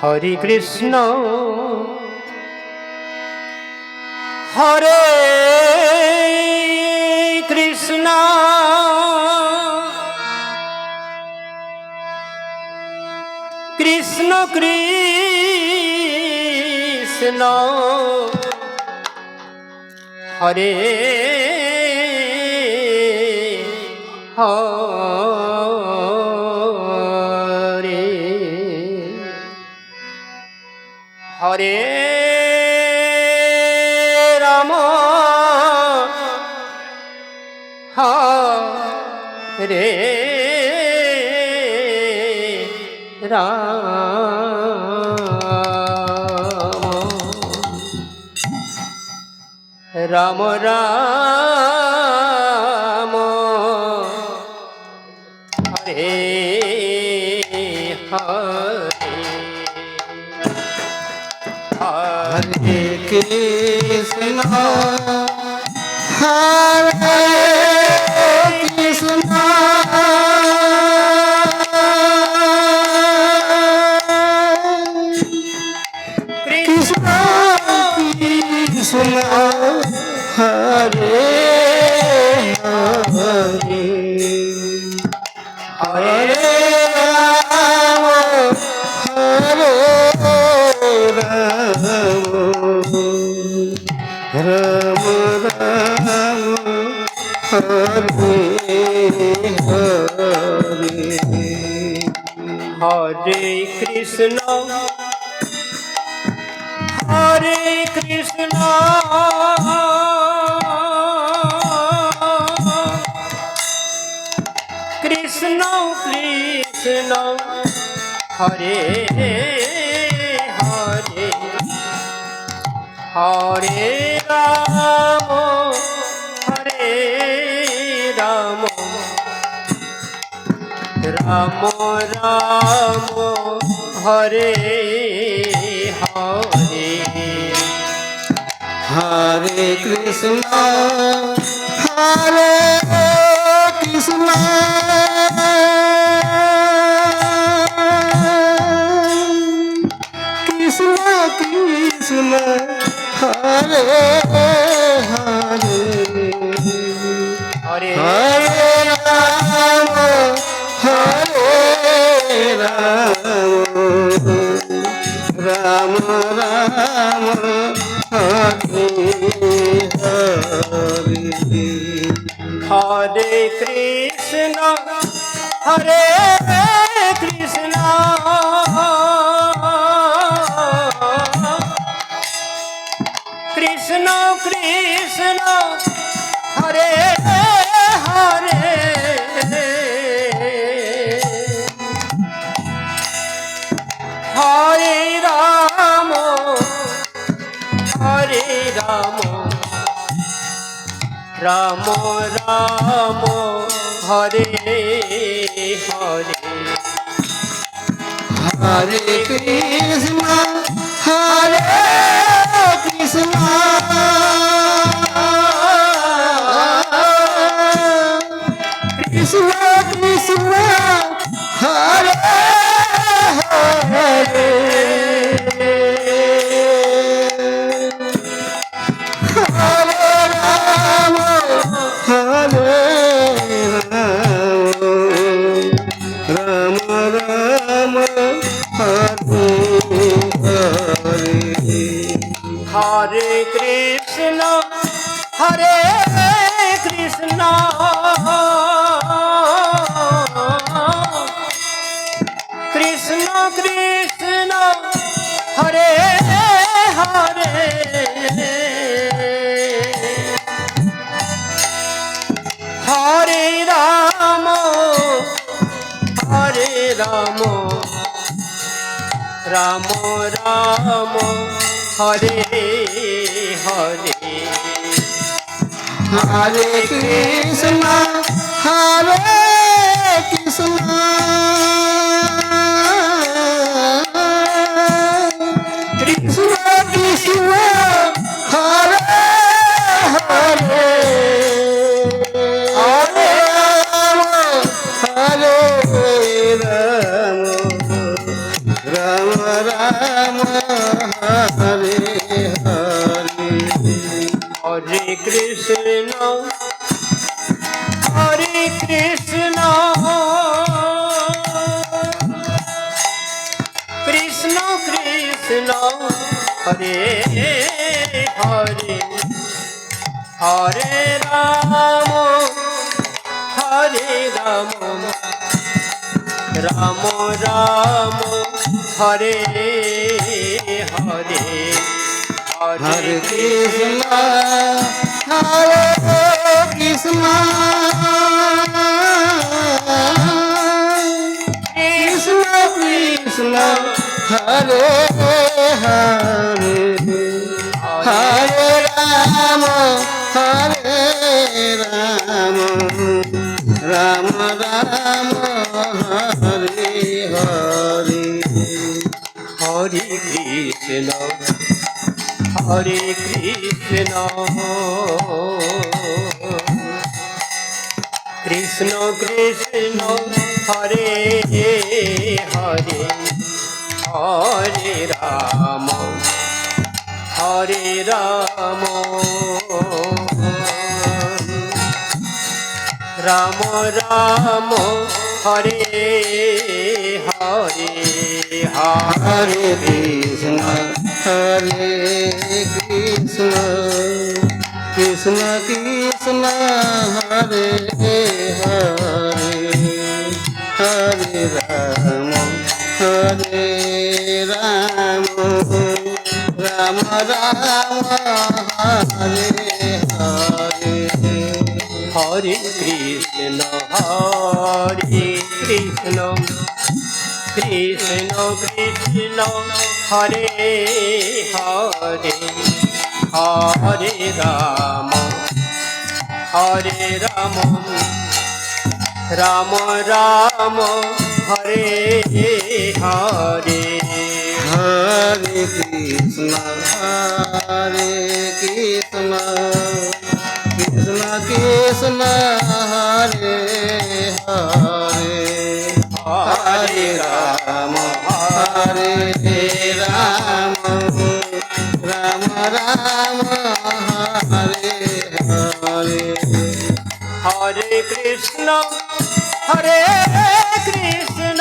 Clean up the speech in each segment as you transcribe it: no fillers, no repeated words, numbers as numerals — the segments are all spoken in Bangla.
হরে কৃষ্ণ হরে কৃষ্ণ কৃষ্ণ কৃষ্ণ হরে হরে হরে রাম হরে রাম রাম রাম হরে হরে हरे कृष्ण हरे कृष्ण कृष्ण कृष्ण हरे हरे हरे राम हरे राम राम राम हरे हरे हरे कृष्ण हरे कृष्ण कृष्ण कृष्ण हरे हरे हरे राम हरे राम राम राम हरे हरे हरे कृष्ण हरे कृष्ण कृष्ण कृष्ण हरे हरे हरे हरे राम हरे राम राम राम हरे हरे हरे कृष्ण हरे कृष्ण कृष्ण कृष्ण हरे हरे हरे राम राम राम हरे हरे हरे कृष्ण हरे कृष्ण कृष्ण कृष्ण हरे हरे हरे राम हरे राम राम हरे हरे हरे कृष्ण हरे कृष्ण कृष्ण कृष्ण हरे हरे हरे राम राम राम हरे हरे हरे कृष्ण हरे कृष्ण कृष्ण कृष्ण हरे हरे हरे राम हरे राम राम राम কৃষ্ণ হরে কৃষ্ণ কৃষ্ণ কৃষ্ণ হরে হরে হরে রাম হরে রাম রাম রাম হরে হরে হরে কৃষ্ণ হরে কৃষ্ণ কৃষ্ণ কৃষ্ণ হরে হরে হরে রাম হরে রাম রাম রাম হরে হরে হরে কৃষ্ণ হরে কৃষ্ণ কৃষ্ণ কৃষ্ণ হরে হরে হরে রাম রাম রাম হরে হরে হরে কৃষ্ণ হরে কৃষ্ণ কৃষ্ণ কৃষ্ণ হরে হরে হরে রাম রাম রাম হরে হরে হরে কৃষ্ণ হরে কৃষ্ণ কৃষ্ণ কৃষ্ণ হরে হরে হরে রাম রাম রাম হরে হরে হরে কৃষ্ণ হরে কৃষ্ণ কৃষ্ণ কৃষ্ণ হরে হরে হরে রাম রাম রাম হরে হরে হরে কৃষ্ণ হরে কৃষ্ণ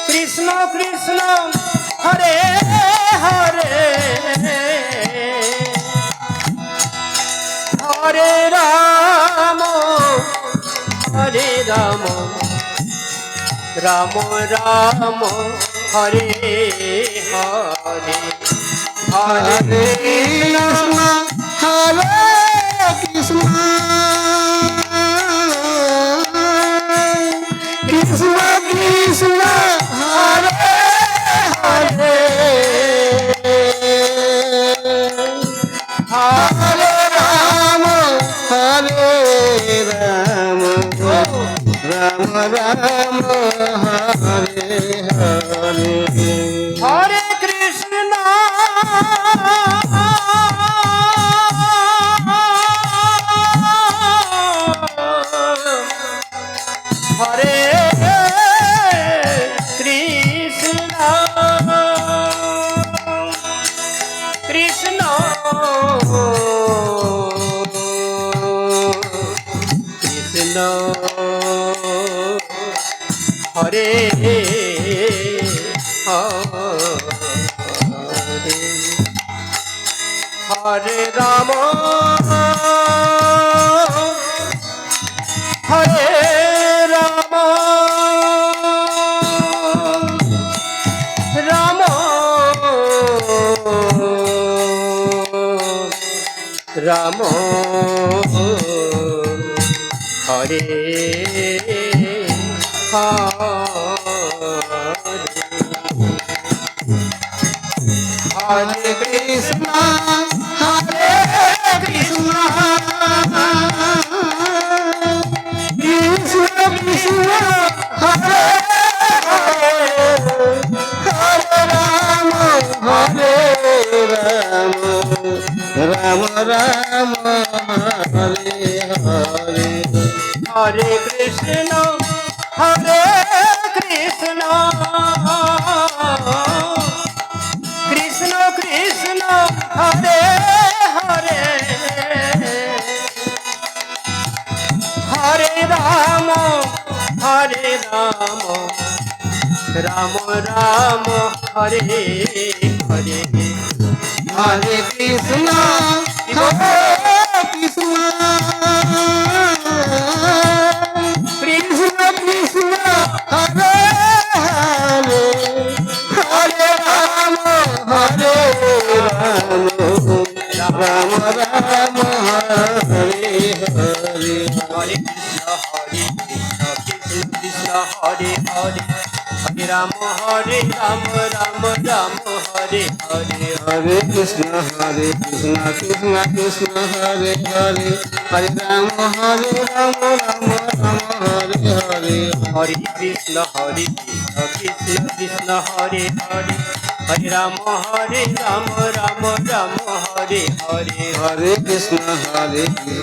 কৃষ্ণ কৃষ্ণ হরে হরে হরে রাম রাম রাম হরে হরে হরে হরে কৃষ্ণ হরে কৃষ্ণ কৃষ্ণ কৃষ্ণ হরে হরে হরে রাম রাম রাম হরে হরে হরে কৃষ্ণ হরে কৃষ্ণ কৃষ্ণ কৃষ্ণ হরে হরে হরে রাম হরে রাম রাম রাম হরে হরে কৃষ্ণ হরে কৃষ্ণ কৃষ্ণ কৃষ্ণ হরে হরে রাম রাম রাম হরে হরে হরে কৃষ্ণ হরে কৃষ্ণ কৃষ্ণ কৃষ্ণ রাম হরে রাম রাম রাম হরে হরে হরে কৃষ্ণ হরে কৃষ্ণ কৃষ্ণ কৃষ্ণ হরে হরে হরে রাম হরে রাম রাম রাম হরে হরে হরে কৃষ্ণ কৃষ্ণ কৃষ্ণ হরে হরে হরে রাম রাম রাম হরে হরে হরে কৃষ্ণ কৃষ্ণ কৃষ্ণ হরে হরে হরে রাম রাম রাম হরে হরে হরে কৃষ্ণ কৃষ্ণ কৃষ্ণ হরে হরে হরে রাম রাম রাম হরে হরে হরে কৃষ্ণ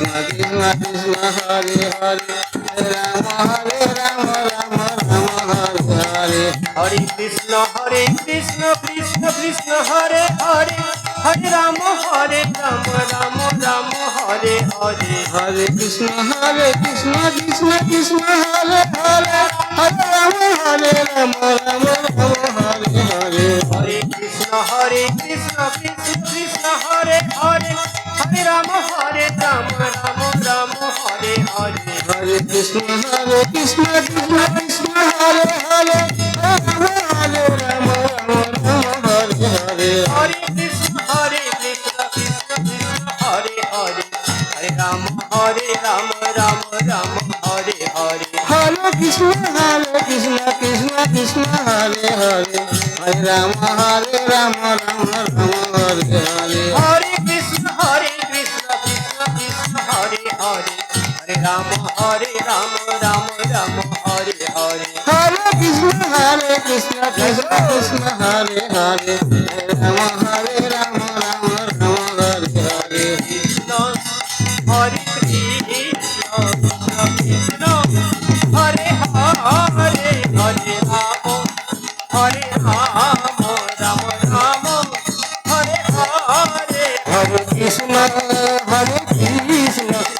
কৃষ্ণ কৃষ্ণ হরে হরে হরে রাম রাম রাম হরে হরে হরে কৃষ্ণ কৃষ্ণ কৃষ্ণ হরে হরে হরে রাম রাম রাম হরে হরে হরে কৃষ্ণ কৃষ্ণ কৃষ্ণ হরে হরে হরে রাম রাম রাম হরে হরে হরে কৃষ্ণ কৃষ্ণ কৃষ্ণ হরে হরে হরে রাম রাম রাম হরে হরে হরে কৃষ্ণ কৃষ্ণ কৃষ্ণ হরে হরে হরে রাম রাম হরে হরে হরে কৃষ্ণ কৃষ্ণ কৃষ্ণ হরে হরে হরে রাম রাম রাম হরে হরে হরে কৃষ্ণ কৃষ্ণ কৃষ্ণ হরে হরে হরে রাম রাম রাম হরে হরে হরে কৃষ্ণ কৃষ্ণ কৃষ্ণ হরে হরে হরে রাম রাম রাম হরে হরে হরে কৃষ্ণ কৃষ্ণ কৃষ্ণ হরে হরে হরে রাম রাম রাম হরে হরে কৃষ্ণ হরে কৃষ্ণ কৃষ্ণ হরে হরে হরে রাম রাম রাম হরে হরে হরে কৃষ্ণ কৃষ্ণ কৃষ্ণ হরে হরে হরে রাম রাম রাম হরে হরে হরে কৃষ্ণ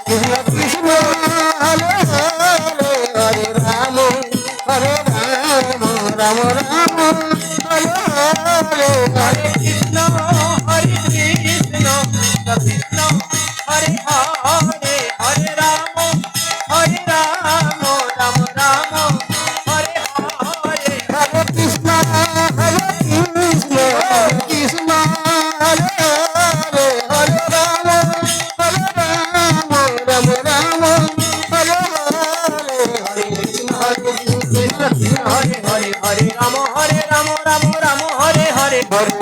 কৃষ্ণ কৃষ্ণ হরে হরে হরে রাম রাম রাম হরে হরে হরে কৃষ্ণ কৃষ্ণ কৃষ্ণ হরে হরে হরে রাম রাম রাম হরে হরে হরে কৃষ্ণ কৃষ্ণ হরে হরে হরে রাম রাম হরে হরে হরে কৃষ্ণ কৃষ্ণ কৃষ্ণ হরে হরে হরে রাম রাম হরে হরে হরে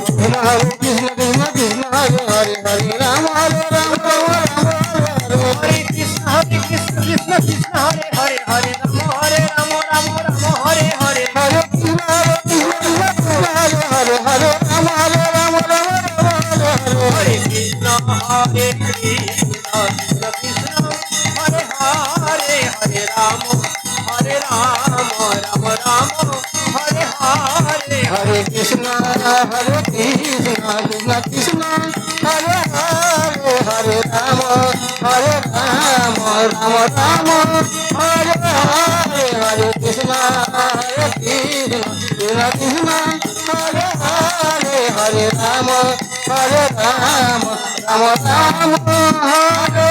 কৃষ্ণ কৃষ্ণ কৃষ্ণ হরে হরে হরে রাম রাম হরে হরে হরে কৃষ্ণ কৃষ্ণ হরে হরে হরে রাম রাম হরে হরে হরে কৃষ্ণ কৃষ্ণ কৃষ্ণ হরে হরে হরে রাম রাম রাম হরে হরে হরে কৃষ্ণ কৃষ্ণ কৃষ্ণ হরে হরে হরে রাম রাম রাম হরে হরে হরে কৃষ্ণ কৃষ্ণ কৃষ্ণ হরে হরে হরে রাম রাম রাম হরে